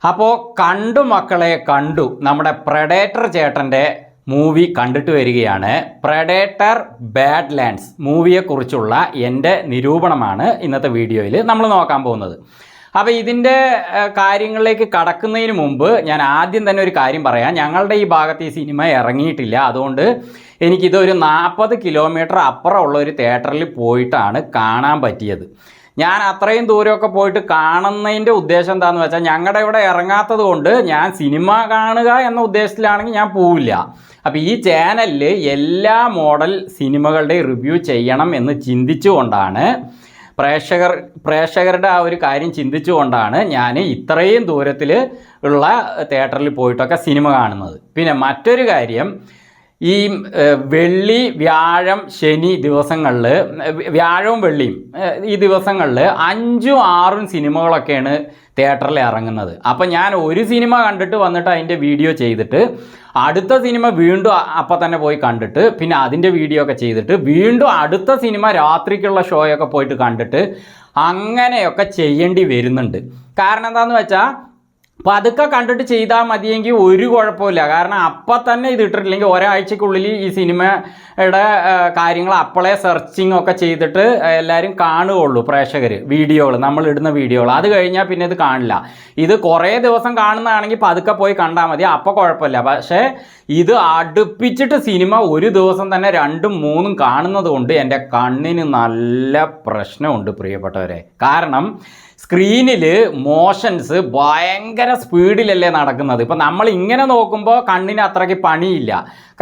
അപ്പോൾ കണ്ടു മക്കളെ കണ്ടു, നമ്മുടെ പ്രഡേറ്റർ ചേട്ടൻ്റെ മൂവി കണ്ടിട്ട് വരികയാണ്. പ്രഡേറ്റർ ബാഡ്ലാൻഡ്സ് മൂവിയെക്കുറിച്ചുള്ള എൻ്റെ നിരൂപണമാണ് ഇന്നത്തെ വീഡിയോയിൽ നമ്മൾ നോക്കാൻ പോകുന്നത്. അപ്പോൾ ഇതിൻ്റെ കാര്യങ്ങളിലേക്ക് കടക്കുന്നതിന് മുമ്പ് ഞാൻ ആദ്യം തന്നെ ഒരു കാര്യം പറയാം. ഞങ്ങളുടെ ഈ ഭാഗത്ത് ഈ സിനിമ ഇറങ്ങിയിട്ടില്ല, അതുകൊണ്ട് എനിക്കിതൊരു 40 കിലോമീറ്റർ അപ്പുറമുള്ള ഒരു തിയേറ്ററിൽ പോയിട്ടാണ് കാണാൻ പറ്റിയത്. ഞാൻ അത്രയും ദൂരമൊക്കെ പോയിട്ട് കാണുന്നതിൻ്റെ ഉദ്ദേശം എന്താണെന്ന് വെച്ചാൽ, ഞങ്ങളുടെ ഇവിടെ ഇറങ്ങാത്തത് കൊണ്ട് ഞാൻ സിനിമ കാണുക എന്ന ഉദ്ദേശത്തിലാണെങ്കിൽ ഞാൻ പോവില്ല. അപ്പോൾ ഈ ചാനലിൽ എല്ലാ മോഡൽ സിനിമകളുടെ റിവ്യൂ ചെയ്യണം എന്ന് ചിന്തിച്ചുകൊണ്ടാണ്, പ്രേക്ഷകരുടെ ആ ഒരു കാര്യം ചിന്തിച്ചുകൊണ്ടാണ് ഞാൻ ഇത്രയും ദൂരത്തിൽ ഉള്ള തിയേറ്ററിൽ പോയിട്ടൊക്കെ സിനിമ കാണുന്നത്. പിന്നെ മറ്റൊരു കാര്യം, ഈ വെള്ളി, വ്യാഴം, ശനി ദിവസങ്ങളിൽ, വ്യാഴവും വെള്ളിയും ഈ ദിവസങ്ങളിൽ 5ഉം 6ഉം സിനിമകളൊക്കെയാണ് തിയേറ്ററിൽ ഇറങ്ങുന്നത്. അപ്പം ഞാൻ ഒരു സിനിമ കണ്ടിട്ട് വന്നിട്ട് അതിൻ്റെ വീഡിയോ ചെയ്തിട്ട് അടുത്ത സിനിമ വീണ്ടും അപ്പം തന്നെ പോയി കണ്ടിട്ട് പിന്നെ അതിൻ്റെ വീഡിയോ ഒക്കെ ചെയ്തിട്ട് വീണ്ടും അടുത്ത സിനിമ രാത്രിക്കുള്ള ഷോയൊക്കെ പോയിട്ട് കണ്ടിട്ട് അങ്ങനെയൊക്കെ ചെയ്യേണ്ടി വരുന്നുണ്ട്. കാരണം എന്താണെന്ന് വെച്ചാൽ, പതുക്കെ കണ്ടിട്ട് ചെയ്താൽ മതിയെങ്കിൽ ഒരു കുഴപ്പമില്ല. കാരണം അപ്പം തന്നെ ഇത് ഇട്ടിട്ടില്ലെങ്കിൽ ഒരാഴ്ചക്കുള്ളിൽ ഈ സിനിമയുടെ കാര്യങ്ങൾ അപ്പോളേ സെർച്ചിങ് ഒക്കെ ചെയ്തിട്ട് എല്ലാവരും കാണുകയുള്ളൂ, പ്രേക്ഷകർ വീഡിയോകൾ, നമ്മൾ ഇടുന്ന വീഡിയോകൾ. അത് കഴിഞ്ഞാൽ പിന്നെ ഇത് കാണില്ല. ഇത് കുറേ ദിവസം കാണുന്നതാണെങ്കിൽ പതുക്കെ പോയി കണ്ടാൽ മതി, അപ്പോൾ കുഴപ്പമില്ല. പക്ഷേ ഇത് അടുപ്പിച്ചിട്ട് സിനിമ ഒരു ദിവസം തന്നെ 2ഉം 3ഉം കാണുന്നത് കൊണ്ട് എൻ്റെ കണ്ണിന് നല്ല പ്രശ്നമുണ്ട് പ്രിയപ്പെട്ടവരെ. കാരണം സ്ക്രീനിൽ മോഷൻസ് ഭയങ്കര സ്പീഡിലല്ലേ നടക്കുന്നത്. ഇപ്പം നമ്മൾ ഇങ്ങനെ നോക്കുമ്പോൾ കണ്ണിന് അത്രയ്ക്ക് പണിയില്ല,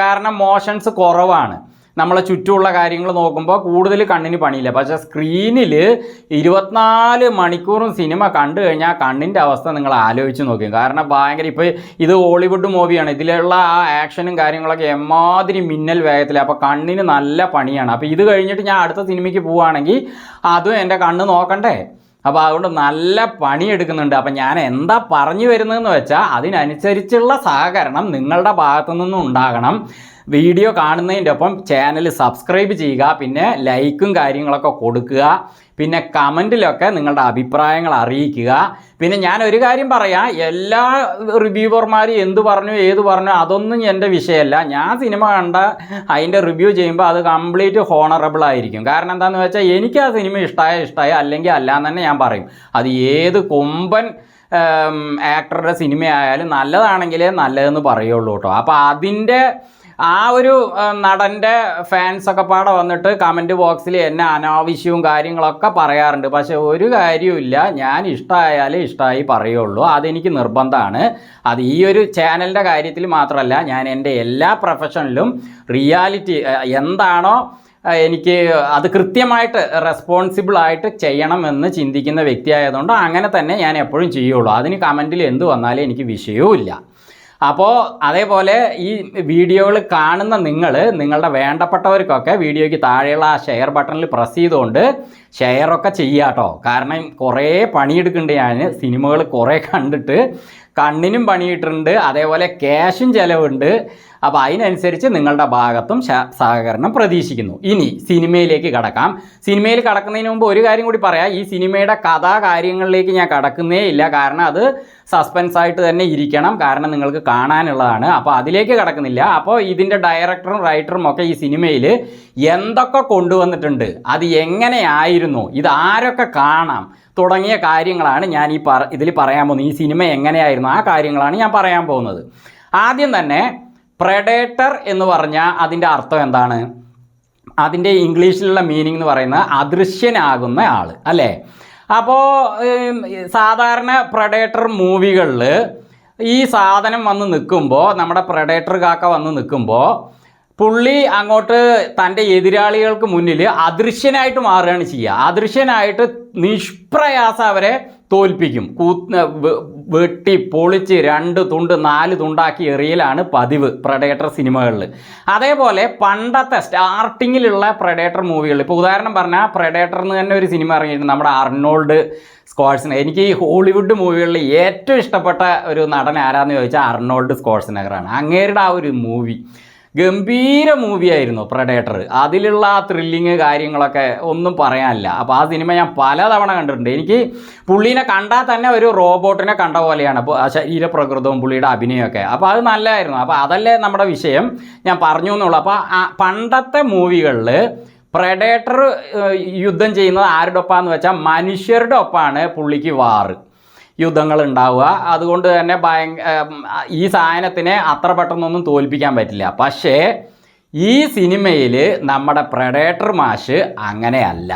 കാരണം മോഷൻസ് കുറവാണ്. നമ്മളെ ചുറ്റുമുള്ള കാര്യങ്ങൾ നോക്കുമ്പോൾ കൂടുതൽ കണ്ണിന് പണിയില്ല. പക്ഷേ സ്ക്രീനിൽ 24 മണിക്കൂറും സിനിമ കണ്ടു കഴിഞ്ഞാൽ കണ്ണിൻ്റെ അവസ്ഥ നിങ്ങൾ ആലോചിച്ച് നോക്കും. കാരണം ഭയങ്കര, ഇപ്പോൾ ഇത് ഹോളിവുഡ് മൂവിയാണ്, ഇതിലുള്ള ആ ആക്ഷനും കാര്യങ്ങളൊക്കെ എമ്മാതിരി മിന്നൽ വേഗത്തിൽ. അപ്പോൾ കണ്ണിന് നല്ല പണിയാണ്. അപ്പോൾ ഇത് കഴിഞ്ഞിട്ട് ഞാൻ അടുത്ത സിനിമയ്ക്ക് പോവുകയാണെങ്കിൽ അതും എൻ്റെ കണ്ണ് നോക്കണ്ടേ. അപ്പോൾ അതുകൊണ്ട് നല്ല പണിയെടുക്കുന്നുണ്ട്. അപ്പം ഞാൻ എന്താ പറഞ്ഞു വരുന്നതെന്ന് വെച്ചാൽ, അതിനനുസരിച്ചുള്ള സഹകരണം നിങ്ങളുടെ ഭാഗത്തു നിന്നും ഉണ്ടാകണം. വീഡിയോ കാണുന്നതിൻ്റെ ഒപ്പം ചാനൽ സബ്സ്ക്രൈബ് ചെയ്യുക, പിന്നെ ലൈക്കും കാര്യങ്ങളൊക്കെ കൊടുക്കുക, പിന്നെ കമൻറ്റിലൊക്കെ നിങ്ങളുടെ അഭിപ്രായങ്ങൾ അറിയിക്കുക. പിന്നെ ഞാൻ ഒരു കാര്യം പറയാം, എല്ലാ റിവ്യൂവർമാരും എന്ത് പറഞ്ഞു ഏത് പറഞ്ഞു അതൊന്നും എൻ്റെ വിഷയമല്ല. ഞാൻ സിനിമ കണ്ട അതിൻ്റെ റിവ്യൂ ചെയ്യുമ്പോൾ അത് കംപ്ലീറ്റ് ഹോണറബിൾ ആയിരിക്കും. കാരണം എന്താണെന്ന് വെച്ചാൽ, എനിക്ക് ആ സിനിമ ഇഷ്ടമായ അല്ലെങ്കിൽ അല്ലാന്ന് തന്നെ ഞാൻ പറയും. അത് ഏത് കൊമ്പൻ ആക്ടറുടെ സിനിമയായാലും നല്ലതാണെങ്കിലേ നല്ലതെന്ന് പറയുള്ളൂ കേട്ടോ. അപ്പോൾ അതിൻ്റെ ആ ഒരു നടൻ്റെ ഫാൻസൊക്കെ പാടെ വന്നിട്ട് കമൻറ്റ് ബോക്സിൽ എന്നെ അനാവശ്യവും കാര്യങ്ങളൊക്കെ പറയാറുണ്ട്. പക്ഷേ ഒരു കാര്യമില്ല, ഞാൻ ഇഷ്ടമായാലേ ഇഷ്ടമായി പറയുള്ളൂ. അതെനിക്ക് നിർബന്ധമാണ്. അത് ഈ ഒരു ചാനലിൻ്റെ കാര്യത്തിൽ മാത്രമല്ല, ഞാൻ എൻ്റെ എല്ലാ പ്രൊഫഷനിലും റിയാലിറ്റി എന്താണോ എനിക്ക് അത് കൃത്യമായിട്ട് റെസ്പോൺസിബിളായിട്ട് ചെയ്യണമെന്ന് ചിന്തിക്കുന്ന വ്യക്തിയായതുകൊണ്ട് അങ്ങനെ തന്നെ ഞാൻ എപ്പോഴും ചെയ്യുള്ളൂ. അതിന് കമൻറ്റിൽ എന്ത് വന്നാലും എനിക്ക് വിഷയവുമില്ല. അപ്പോൾ അതേപോലെ ഈ വീഡിയോകൾ കാണുന്ന നിങ്ങളുടെ വേണ്ടപ്പെട്ടവർക്കൊക്കെ വീഡിയോയ്ക്ക് താഴെയുള്ള ആ ഷെയർ ബട്ടണിൽ പ്രസ് ചെയ്തുകൊണ്ട് ഷെയറൊക്കെ ചെയ്യുക കേട്ടോ. കാരണം കുറേ പണിയെടുക്കുന്നുണ്ട് ഞാൻ. സിനിമകൾ കുറേ കണ്ടിട്ട് കണ്ണിനും പണിയിട്ടുണ്ട്, അതേപോലെ ക്യാഷും ചിലവുണ്ട്. അപ്പോൾ അതിനനുസരിച്ച് നിങ്ങളുടെ ഭാഗത്തും സഹകരണം പ്രതീക്ഷിക്കുന്നു. ഇനി സിനിമയിലേക്ക് കടക്കാം. സിനിമയിൽ കടക്കുന്നതിന് മുമ്പ് ഒരു കാര്യം കൂടി പറയാം. ഈ സിനിമയുടെ കാര്യങ്ങളിലേക്ക് ഞാൻ കടക്കുന്നേ ഇല്ല, കാരണം അത് സസ്പെൻസായിട്ട് തന്നെ ഇരിക്കണം, കാരണം നിങ്ങൾക്ക് കാണാനുള്ളതാണ്. അപ്പോൾ അതിലേക്ക് കടക്കുന്നില്ല. അപ്പോൾ ഇതിൻ്റെ ഡയറക്ടറും റൈറ്ററും ഒക്കെ ഈ സിനിമയിൽ എന്തൊക്കെ കൊണ്ടുവന്നിട്ടുണ്ട്, അത് എങ്ങനെയായിരുന്നു, ഇത് ആരൊക്കെ കാണാം തുടങ്ങിയ കാര്യങ്ങളാണ് ഞാൻ ഇതിൽ പറയാൻ പോകുന്നത്. ഈ സിനിമ എങ്ങനെയായിരുന്നു ആ കാര്യങ്ങളാണ് ഞാൻ പറയാൻ പോകുന്നത്. ആദ്യം തന്നെ പ്രഡേറ്റർ എന്ന് പറഞ്ഞാൽ അതിൻ്റെ അർത്ഥം എന്താണ്? അതിൻ്റെ ഇംഗ്ലീഷിലുള്ള മീനിങ് എന്ന് പറയുന്നത് അദൃശ്യനാകുന്ന ആൾ അല്ലേ. അപ്പോൾ സാധാരണ പ്രഡേറ്റർ മൂവികളിൽ ഈ സാധനം വന്ന് നിൽക്കുമ്പോൾ, നമ്മുടെ പ്രഡേറ്റർ കാക്ക വന്ന് നിൽക്കുമ്പോൾ പുള്ളി അങ്ങോട്ട് തൻ്റെ എതിരാളികൾക്ക് മുന്നിൽ അദൃശ്യനായിട്ട് മാറുകയാണ് ചെയ്യുക. അദൃശ്യനായിട്ട് നിഷ്പ്രയാസം അവരെ തോൽപ്പിക്കും. വെട്ടി പൊളിച്ച് 2 തുണ്ട് 4 തുണ്ടാക്കി എറിയലാണ് പതിവ് പ്രഡേറ്റർ സിനിമകളിൽ. അതേപോലെ പണ്ടത്തെ സ്റ്റാർട്ടിങ്ങിലുള്ള പ്രഡേറ്റർ മൂവികൾ, ഇപ്പോൾ ഉദാഹരണം പറഞ്ഞാൽ പ്രഡേറ്റർ എന്ന് തന്നെ ഒരു സിനിമ ഇറങ്ങിയിട്ടുണ്ട്, നമ്മുടെ അർണോൾഡ് സ്ക്വാർട്സ്നെഗർ. എനിക്ക് ഈ ഹോളിവുഡ് മൂവികളിൽ ഏറ്റവും ഇഷ്ടപ്പെട്ട ഒരു നടൻ ആരാന്ന് ചോദിച്ചാൽ അർണോൾഡ് സ്ക്വാർട്സ്നെഗറാണ്. അങ്ങേരുടെ ആ ഒരു മൂവി ഗംഭീര മൂവിയായിരുന്നു പ്രഡേറ്റർ. അതിലുള്ള ആ ത്രില്ലിങ് കാര്യങ്ങളൊക്കെ ഒന്നും പറയാനില്ല. അപ്പോൾ ആ സിനിമ ഞാൻ പലതവണ കണ്ടിട്ടുണ്ട്. എനിക്ക് പുള്ളീനെ കണ്ടാൽ തന്നെ ഒരു റോബോട്ടിനെ കണ്ട പോലെയാണ് അപ്പോൾ ആ ശരീരപ്രകൃതവും പുള്ളിയുടെ അഭിനയമൊക്കെ. അപ്പോൾ അത് നല്ലതായിരുന്നു. അപ്പോൾ അതല്ലേ നമ്മുടെ വിഷയം, ഞാൻ പറഞ്ഞു എന്നുള്ളൂ. അപ്പോൾ പണ്ടത്തെ മൂവികളിൽ പ്രഡേറ്റർ യുദ്ധം ചെയ്യുന്നത് ആരുടെ ഒപ്പാന്ന് വെച്ചാൽ മനുഷ്യരുടെ ഒപ്പാണ് പുള്ളിക്ക് വാറ്, യുദ്ധങ്ങൾ ഉണ്ടാവുക. അതുകൊണ്ട് തന്നെ ഈ സാധനത്തിനെ അത്ര പെട്ടെന്നൊന്നും തോൽപ്പിക്കാൻ പറ്റില്ല. പക്ഷേ ഈ സിനിമയിൽ നമ്മുടെ പ്രഡേറ്റർ മാഷ് അങ്ങനെയല്ല.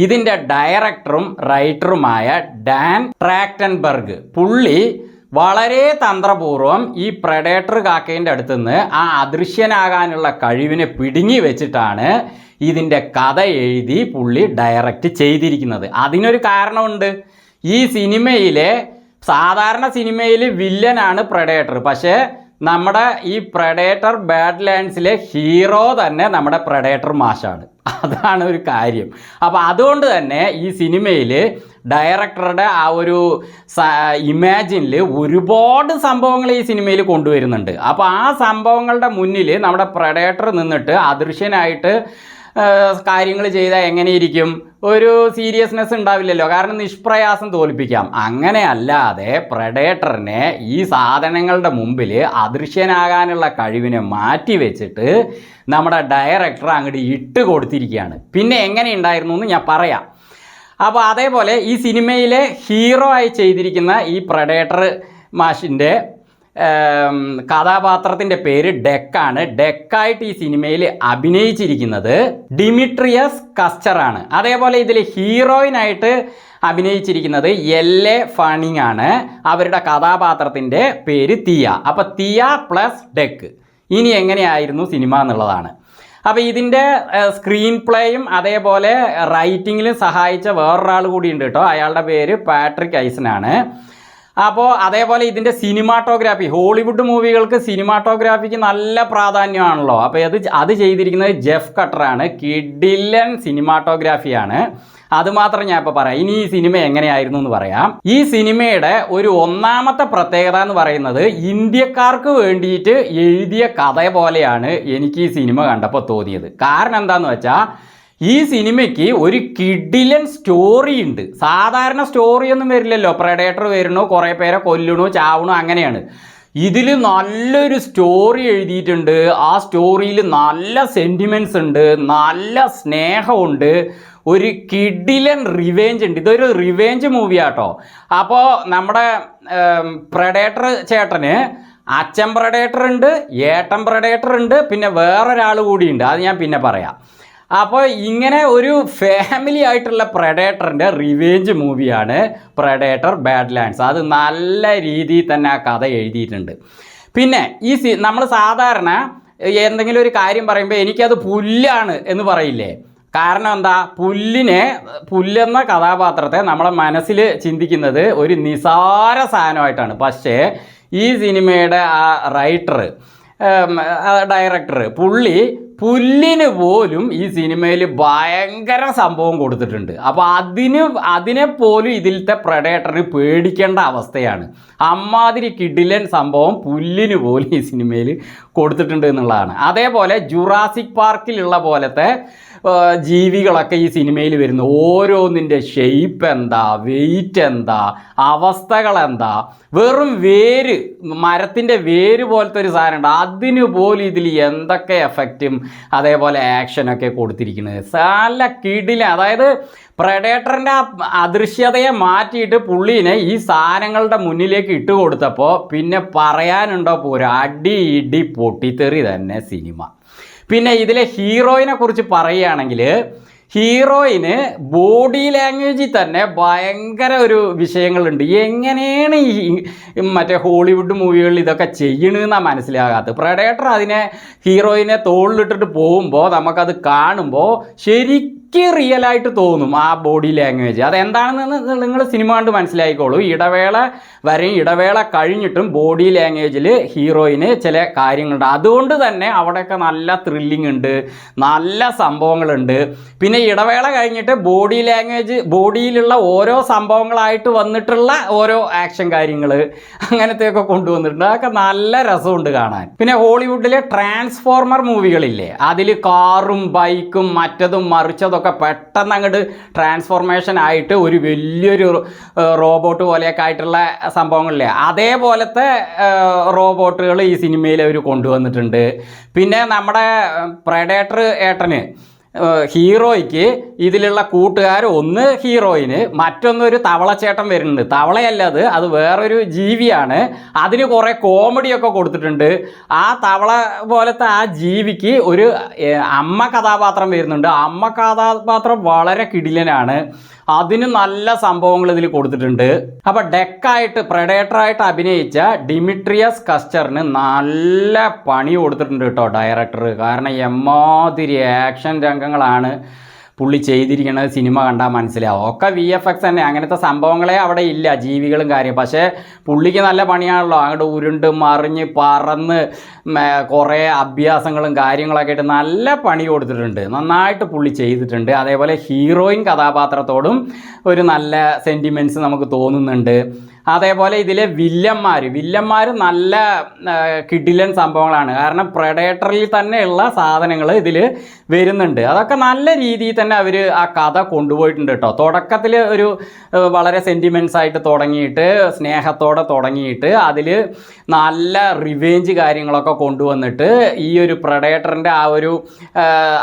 ഇതിൻ്റെ ഡയറക്ടറും റൈറ്ററുമായ ഡാൻ ട്രാക്ടൻബർഗ് പുള്ളി വളരെ തന്ത്രപൂർവ്വം ഈ പ്രഡേറ്റർ കാക്കേൻ്റെ അടുത്തുനിന്ന് ആ അദൃശ്യനാകാനുള്ള കഴിവിനെ പിടുങ്ങി വെച്ചിട്ടാണ് ഇതിൻ്റെ കഥ എഴുതി പുള്ളി ഡയറക്റ്റ് ചെയ്തിരിക്കുന്നത്. അതിനൊരു കാരണമുണ്ട്. ഈ സിനിമയിലെ സാധാരണ സിനിമയിൽ വില്ലനാണ് പ്രഡേറ്റർ, പക്ഷേ നമ്മുടെ ഈ പ്രഡേറ്റർ ബാഡ്ലാൻഡ്സിലെ ഹീറോ തന്നെ നമ്മുടെ പ്രഡേറ്റർ മാഷാണ്. അതാണ് ഒരു കാര്യം. അപ്പോൾ അതുകൊണ്ട് തന്നെ ഈ സിനിമയിൽ ഡയറക്ടറുടെ ആ ഒരു ഇമാജിനിൽ ഒരുപാട് സംഭവങ്ങൾ ഈ സിനിമയിൽ കൊണ്ടുവരുന്നുണ്ട്. അപ്പോൾ ആ സംഭവങ്ങളുടെ മുന്നിൽ നമ്മുടെ പ്രഡേറ്റർ നിന്നിട്ട് അദൃശ്യനായിട്ട് കാര്യങ്ങൾ ചെയ്താൽ എങ്ങനെയിരിക്കും? ഒരു സീരിയസ്നെസ് ഉണ്ടാവില്ലല്ലോ, കാരണം നിഷ്പ്രയാസം തോൽപ്പിക്കാം. അങ്ങനെ അല്ലാതെ പ്രഡേറ്ററിനെ ഈ സാധനങ്ങളുടെ മുമ്പിൽ അദൃശ്യനാകാനുള്ള കഴിവിനെ മാറ്റി വെച്ചിട്ട് നമ്മുടെ ഡയറക്ടർ അങ്ങോട്ട് ഇട്ട് കൊടുത്തിരിക്കുകയാണ്. പിന്നെ എങ്ങനെ ഉണ്ടായിരുന്നു എന്ന് ഞാൻ പറയാം. അപ്പോൾ അതേപോലെ ഈ സിനിമയിലെ ഹീറോ ആയി ചെയ്തിരിക്കുന്ന ഈ പ്രഡേറ്റർ മാഷിൻ്റെ കഥാപാത്രത്തിൻ്റെ പേര് ഡെക്കാണ്. ഡെക്കായിട്ട് ഈ സിനിമയിൽ അഭിനയിച്ചിരിക്കുന്നത് ഡിമിട്രിയസ് കസ്റ്ററാണ്. അതേപോലെ ഇതിൽ ഹീറോയിനായിട്ട് അഭിനയിച്ചിരിക്കുന്നത് എല്ലെ ഫണിങ് ആണ്. അവരുടെ കഥാപാത്രത്തിൻ്റെ പേര് തിയ. അപ്പോൾ തിയ പ്ലസ് ഡെക്ക്. ഇനി എങ്ങനെയായിരുന്നു സിനിമ എന്നുള്ളതാണ്. അപ്പോൾ ഇതിൻ്റെ സ്ക്രീൻ പ്ലേയും അതേപോലെ റൈറ്റിങ്ങിലും സഹായിച്ച വേറൊരാൾ കൂടിയുണ്ട് കേട്ടോ. അയാളുടെ പേര് പാട്രിക് ഐസനാണ്. അപ്പോൾ അതേപോലെ ഇതിൻ്റെ സിനിമാറ്റോഗ്രാഫി, ഹോളിവുഡ് മൂവികൾക്ക് സിനിമാറ്റോഗ്രാഫിക്ക് നല്ല പ്രാധാന്യമാണല്ലോ. അപ്പോൾ അത് ചെയ്തിരിക്കുന്നത് ജെഫ് കട്ടറാണ്. കിഡിലൻ സിനിമാറ്റോഗ്രാഫിയാണ്. അതുമാത്രം ഞാൻ ഇപ്പോൾ പറയാം. ഇനി ഈ സിനിമ എങ്ങനെയായിരുന്നു എന്ന് പറയാം. ഈ സിനിമയുടെ ഒരു ഒന്നാമത്തെ പ്രത്യേകത എന്ന് പറയുന്നത് ഇന്ത്യക്കാർക്ക് വേണ്ടിയിട്ട് എഴുതിയ കഥ പോലെയാണ് എനിക്ക് ഈ സിനിമ കണ്ടപ്പോൾ തോന്നിയത്. കാരണം എന്താണെന്ന് വെച്ചാൽ ഈ സിനിമയ്ക്ക് ഒരു കിഡിലൻ സ്റ്റോറി ഉണ്ട്. സാധാരണ സ്റ്റോറിയൊന്നും വരില്ലല്ലോ. പ്രഡേറ്റർ വരുന്നു, കുറേ പേരെ കൊല്ലണു, ചാവണു, അങ്ങനെയാണ്. ഇതിൽ നല്ലൊരു സ്റ്റോറി എഴുതിയിട്ടുണ്ട്. ആ സ്റ്റോറിയിൽ നല്ല സെൻറ്റിമെൻറ്റ്സ് ഉണ്ട്, നല്ല സ്നേഹമുണ്ട്, ഒരു കിഡിലൻ റിവേഞ്ച് ഉണ്ട്. ഇതൊരു റിവേഞ്ച് മൂവിയാട്ടോ. അപ്പോൾ നമ്മുടെ പ്രഡേറ്റർ ചേട്ടന് അച്ഛൻ പ്രഡേറ്റർ ഉണ്ട്, ഏട്ടൻ പ്രഡേറ്റർ ഉണ്ട്, പിന്നെ വേറൊരാൾ കൂടിയുണ്ട്. അത് ഞാൻ പിന്നെ പറയാം. അപ്പോൾ ഇങ്ങനെ ഒരു ഫാമിലി ആയിട്ടുള്ള പ്രഡേറ്ററിൻ്റെ റിവേഞ്ച് മൂവിയാണ് പ്രഡേറ്റർ ബാഡ്ലാൻഡ്സ്. അത് നല്ല രീതിയിൽ തന്നെ ആ കഥ എഴുതിയിട്ടുണ്ട്. പിന്നെ നമ്മൾ സാധാരണ എന്തെങ്കിലും ഒരു കാര്യം പറയുമ്പോൾ എനിക്കത് പുല്ലാണ് എന്ന് പറയില്ലേ? കാരണം എന്താ? പുല്ലെന്ന കഥാപാത്രത്തെ നമ്മളെ മനസ്സിൽ ചിന്തിക്കുന്നത് ഒരു നിസാര സാധനമായിട്ടാണ്. പക്ഷേ ഈ സിനിമയുടെ ആ ഡയറക്ടർ പുല്ലിന് പോലും ഈ സിനിമയിൽ ഭയങ്കര സംഭവം കൊടുത്തിട്ടുണ്ട്. അപ്പോൾ അതിനെപ്പോലും ഇതിലത്തെ പ്രഡേറ്ററിന് പേടിക്കേണ്ട അവസ്ഥയാണ്. അമ്മാതിരി കിഡിലൻ സംഭവം പുല്ലിന് പോലും ഈ സിനിമയിൽ കൊടുത്തിട്ടുണ്ട് എന്നുള്ളതാണ്. അതേപോലെ ജുറാസിക് പാർക്കിലുള്ള പോലത്തെ ജീവികളൊക്കെ ഈ സിനിമയിൽ വരുന്നു. ഓരോന്നിൻ്റെ ഷെയ്പ്പ് എന്താ, വെയിറ്റ് എന്താ, അവസ്ഥകൾ എന്താ, വെറും വേര്, മരത്തിൻ്റെ വേര് പോലത്തെ ഒരു സാധനമുണ്ട്, അതിന് പോലും ഇതിൽ എന്തൊക്കെ എഫക്റ്റും അതേപോലെ ആക്ഷനൊക്കെ കൊടുത്തിരിക്കുന്നത്. നല്ല കിടില. അതായത് പ്രഡേറ്ററിൻ്റെ അദൃശ്യതയെ മാറ്റിയിട്ട് പുള്ളീനെ ഈ സാധനങ്ങളുടെ മുന്നിലേക്ക് ഇട്ട് കൊടുത്തപ്പോൾ പിന്നെ പറയാനുണ്ടോ പോരാ, അടി ഇടി പൊട്ടിത്തെറി തന്നെ സിനിമ. പിന്നെ ഇതിലെ ഹീറോയിനെ കുറിച്ച് പറയുകയാണെങ്കിൽ ഹീറോയിന് ബോഡി ലാംഗ്വേജിൽ തന്നെ ഭയങ്കര ഒരു വിഷയങ്ങളുണ്ട്. എങ്ങനെയാണ് ഈ മറ്റേ ഹോളിവുഡ് മൂവികളിൽ ഇതൊക്കെ ചെയ്യണമെന്നാണ് പ്രഡേറ്റർ ഹീറോയിനെ തോളിലിട്ടിട്ട് പോകുമ്പോൾ നമുക്കത് കാണുമ്പോൾ ശരിക്കും റിയലായിട്ട് തോന്നും ആ ബോഡി ലാംഗ്വേജ്. അതെന്താണെന്ന് നിങ്ങൾ സിനിമ കണ്ട് മനസ്സിലായിക്കോളൂ. ഇടവേള വരെയും ഇടവേള കഴിഞ്ഞിട്ടും ബോഡി ലാംഗ്വേജിൽ ഹീറോയിന് ചില കാര്യങ്ങളുണ്ട്. അതുകൊണ്ട് തന്നെ അവിടെയൊക്കെ നല്ല ത്രില്ലിംഗ് ഉണ്ട്, നല്ല സംഭവങ്ങളുണ്ട്. പിന്നെ ഇടവേള കഴിഞ്ഞിട്ട് ബോഡി ലാംഗ്വേജ്, ബോഡിയിലുള്ള ഓരോ സംഭവങ്ങളായിട്ട് വന്നിട്ടുള്ള ഓരോ ആക്ഷൻ കാര്യങ്ങൾ അങ്ങനത്തെയൊക്കെ കൊണ്ടുവന്നിട്ടുണ്ട്. അതൊക്കെ നല്ല രസമുണ്ട് കാണാൻ. പിന്നെ ഹോളിവുഡിലെ ട്രാൻസ്ഫോർമർ മൂവികളില്ലേ, അതിൽ കാറും ബൈക്കും മറ്റതും മറിച്ചതൊക്കെ പെട്ടെന്ന് അങ്ങോട്ട് ട്രാൻസ്ഫോർമേഷൻ ആയിട്ട് ഒരു വലിയൊരു റോബോട്ട് പോലെയൊക്കെ ആയിട്ടുള്ള സംഭവങ്ങളില്ലേ, അതേപോലത്തെ റോബോട്ടുകൾ ഈ സിനിമയിൽ അവർ കൊണ്ടുവന്നിട്ടുണ്ട്. പിന്നെ നമ്മുടെ പ്രഡേറ്റർ ഏട്ടന് ഹീറോയ്ക്ക് ഇതിലുള്ള കൂട്ടുകാർ, ഒന്ന് ഹീറോയിന്, മറ്റൊന്നൊരു തവളച്ചേട്ടൻ വരുന്നുണ്ട്. തവളയല്ല, അത് വേറൊരു ജീവിയാണ്. അതിന് കുറേ കോമഡിയൊക്കെ കൊടുത്തിട്ടുണ്ട്. ആ തവള പോലത്തെ ആ ജീവിക്ക് ഒരു അമ്മ കഥാപാത്രം വരുന്നുണ്ട്. അമ്മ കഥാപാത്രം വളരെ കിടിലനാണ്. അതിന് നല്ല സംഭവങ്ങൾ ഇതിൽ കൊടുത്തിട്ടുണ്ട്. അപ്പോൾ ഡെക്കായിട്ട് പ്രഡേറ്ററായിട്ട് അഭിനയിച്ച ഡിമിട്രിയസ് കസ്റ്ററിന് നല്ല പണി കൊടുത്തിട്ടുണ്ട് കേട്ടോ ഡയറക്ടർ. കാരണം എമ്മാതിരി ആക്ഷൻ രംഗങ്ങളാണ് പുള്ളി ചെയ്തിരിക്കുന്നത്. സിനിമ കണ്ടാൽ മനസ്സിലാവും. ഒക്കെ VFX തന്നെ, അങ്ങനത്തെ സംഭവങ്ങളെ അവിടെ ഇല്ല, ജീവികളും കാര്യം. പക്ഷേ പുള്ളിക്ക് നല്ല പണിയാണല്ലോ. അങ്ങോട്ട് ഉരുണ്ട് മറിഞ്ഞ് പറന്ന് കുറേ അഭ്യാസങ്ങളും കാര്യങ്ങളൊക്കെ ആയിട്ട് നല്ല പണി കൊടുത്തിട്ടുണ്ട്. നന്നായിട്ട് പുള്ളി ചെയ്തിട്ടുണ്ട്. അതേപോലെ ഹീറോയിൻ കഥാപാത്രത്തോടും ഒരു നല്ല സെൻറ്റിമെൻറ്റ്സ് നമുക്ക് തോന്നുന്നുണ്ട്. അതേപോലെ ഇതിലെ വില്ലന്മാർ നല്ല കിടിലൻ സംഭവങ്ങളാണ്. കാരണം പ്രഡേറ്ററിൽ തന്നെയുള്ള സാധനങ്ങൾ ഇതിൽ വരുന്നുണ്ട്. അതൊക്കെ നല്ല രീതിയിൽ തന്നെ അവർ ആ കഥ കൊണ്ടുപോയിട്ടുണ്ട് കേട്ടോ. തുടക്കത്തിൽ ഒരു വളരെ സെൻറ്റിമെൻറ്റ്സ് ആയിട്ട് തുടങ്ങിയിട്ട്, സ്നേഹത്തോടെ തുടങ്ങിയിട്ട്, അതിൽ നല്ല റിവേഞ്ച് കാര്യങ്ങളൊക്കെ കൊണ്ടുവന്നിട്ട് ഈ ഒരു പ്രഡേറ്ററിൻ്റെ ആ ഒരു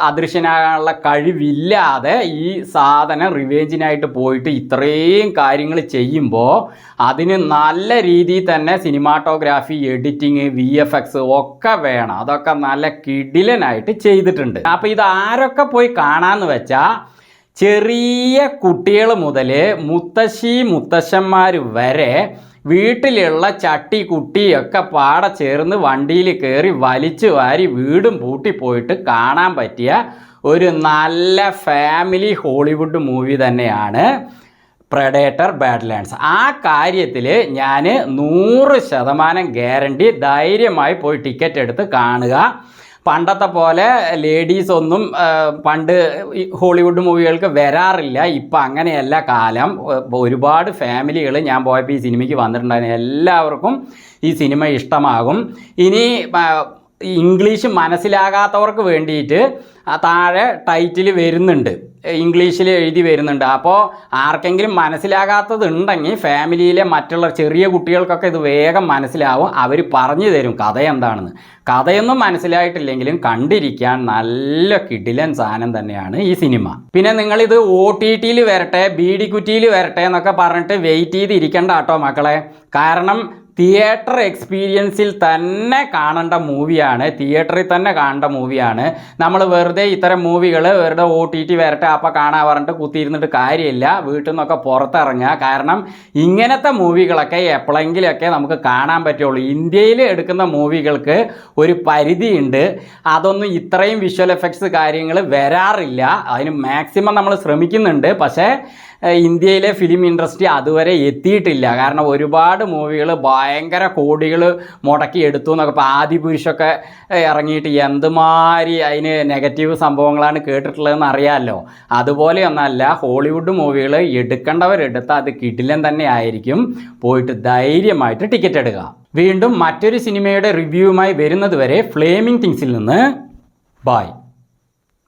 അദൃശ്യനാകാനുള്ള കഴിവില്ലാതെ ഈ സാധനം റിവേഞ്ചിനായിട്ട് പോയിട്ട് ഇത്രയും കാര്യങ്ങൾ ചെയ്യുമ്പോൾ അതിന് നല്ല രീതിയിൽ തന്നെ സിനിമാറ്റോഗ്രാഫി, എഡിറ്റിങ്, VFX ഒക്കെ വേണം. അതൊക്കെ നല്ല കിടിലനായിട്ട് ചെയ്തിട്ടുണ്ട്. അപ്പോൾ ഇത് ആരൊക്കെ പോയി കാണാമെന്ന് വെച്ചാൽ, ചെറിയ കുട്ടികൾ മുതൽ മുത്തശ്ശന്മാർ വരെ വീട്ടിലുള്ള ചട്ടി കുട്ടിയൊക്കെ പാടെ ചേർന്ന് വണ്ടിയിൽ കയറി വലിച്ചു വാരി വീടും പൂട്ടി പോയിട്ട് കാണാൻ പറ്റിയ ഒരു നല്ല ഫാമിലി ഹോളിവുഡ് മൂവി തന്നെയാണ് പ്രഡേറ്റർ ബാഡ്ലാൻഡ്സ്. ആ കാര്യത്തിൽ ഞാൻ 100% ഗ്യാരണ്ടി. ധൈര്യമായി പോയി ടിക്കറ്റ് എടുത്ത് കാണുക. പണ്ടത്തെ പോലെ ലേഡീസ് ഒന്നും പണ്ട് ഹോളിവുഡ് മൂവികൾക്ക് വരാറില്ല. ഇപ്പം അങ്ങനെയല്ല കാലം. ഒരുപാട് ഫാമിലികൾ ഞാൻ പോയപ്പോൾ ഈ സിനിമയ്ക്ക് വന്നിട്ടുണ്ടായിരുന്നു. എല്ലാവർക്കും ഈ സിനിമ ഇഷ്ടമാകും. ഇനി ഇംഗ്ലീഷ് മനസ്സിലാകാത്തവർക്ക് വേണ്ടിയിട്ട് താഴെ ടൈറ്റിൽ വരുന്നുണ്ട്, ഇംഗ്ലീഷിൽ എഴുതി വരുന്നുണ്ട്. അപ്പോൾ ആർക്കെങ്കിലും മനസ്സിലാകാത്തത് ഉണ്ടെങ്കിൽ ഫാമിലിയിലെ മറ്റുള്ള ചെറിയ കുട്ടികൾക്കൊക്കെ ഇത് വേഗം മനസ്സിലാവും. അവർ പറഞ്ഞു തരും കഥ എന്താണെന്ന്. കഥയൊന്നും മനസ്സിലായിട്ടില്ലെങ്കിലും കണ്ടിരിക്കാൻ നല്ല കിടിലൻ സാധനം തന്നെയാണ് ഈ സിനിമ. പിന്നെ നിങ്ങളിത് OTTയിൽ വരട്ടെ, BD കുറ്റിയിൽ വരട്ടെ എന്നൊക്കെ പറഞ്ഞിട്ട് വെയിറ്റ് ചെയ്തിരിക്കണ്ട കേട്ടോ മക്കളെ. കാരണം തിയേറ്റർ എക്സ്പീരിയൻസിൽ തന്നെ കാണേണ്ട മൂവിയാണ്, തിയേറ്ററിൽ തന്നെ കാണേണ്ട മൂവിയാണ്. നമ്മൾ വെറുതെ ഇത്തരം മൂവികൾ വെറുതെ OTT വരട്ടെ അപ്പോൾ കാണാൻ പറഞ്ഞിട്ട് കുത്തിയിരുന്നിട്ട് കാര്യമില്ല. വീട്ടിൽ നിന്നൊക്കെ പുറത്തിറങ്ങുക. കാരണം ഇങ്ങനത്തെ മൂവികളൊക്കെ എപ്പോഴെങ്കിലുമൊക്കെ നമുക്ക് കാണാൻ പറ്റുള്ളൂ. ഇന്ത്യയിൽ എടുക്കുന്ന മൂവികൾക്ക് ഒരു പരിധിയുണ്ട്. അതൊന്നും ഇത്രയും വിഷ്വൽ എഫക്ട്സ് കാര്യങ്ങൾ വരാറില്ല. അതിന് മാക്സിമം നമ്മൾ ശ്രമിക്കുന്നുണ്ട്. പക്ഷേ ഇന്ത്യയിലെ ഫിലിം ഇൻഡസ്ട്രി അതുവരെ എത്തിയിട്ടില്ല. കാരണം ഒരുപാട് മൂവികൾ ഭയങ്കര കോടികൾ മുടക്കി എടുത്തു എന്നൊക്കെ. ഇപ്പോൾ ആദിപുരുഷൊക്കെ ഇറങ്ങിയിട്ട് എന്തുമാതിരി അതിന് നെഗറ്റീവ് സംഭവങ്ങളാണ് കേട്ടിട്ടുള്ളതെന്ന് അറിയാമല്ലോ. അതുപോലെയൊന്നല്ല ഹോളിവുഡ് മൂവികൾ എടുക്കേണ്ടവരെടുത്ത് അത് കിടിലൻ തന്നെ ആയിരിക്കും. പോയിട്ട് ധൈര്യമായിട്ട് ടിക്കറ്റ് എടുക്കുക. വീണ്ടും മറ്റൊരു സിനിമയുടെ റിവ്യൂവുമായി വരുന്നത് വരെ ഫ്ലേമിംഗ് തിങ്സിൽ നിന്ന് ബൈ.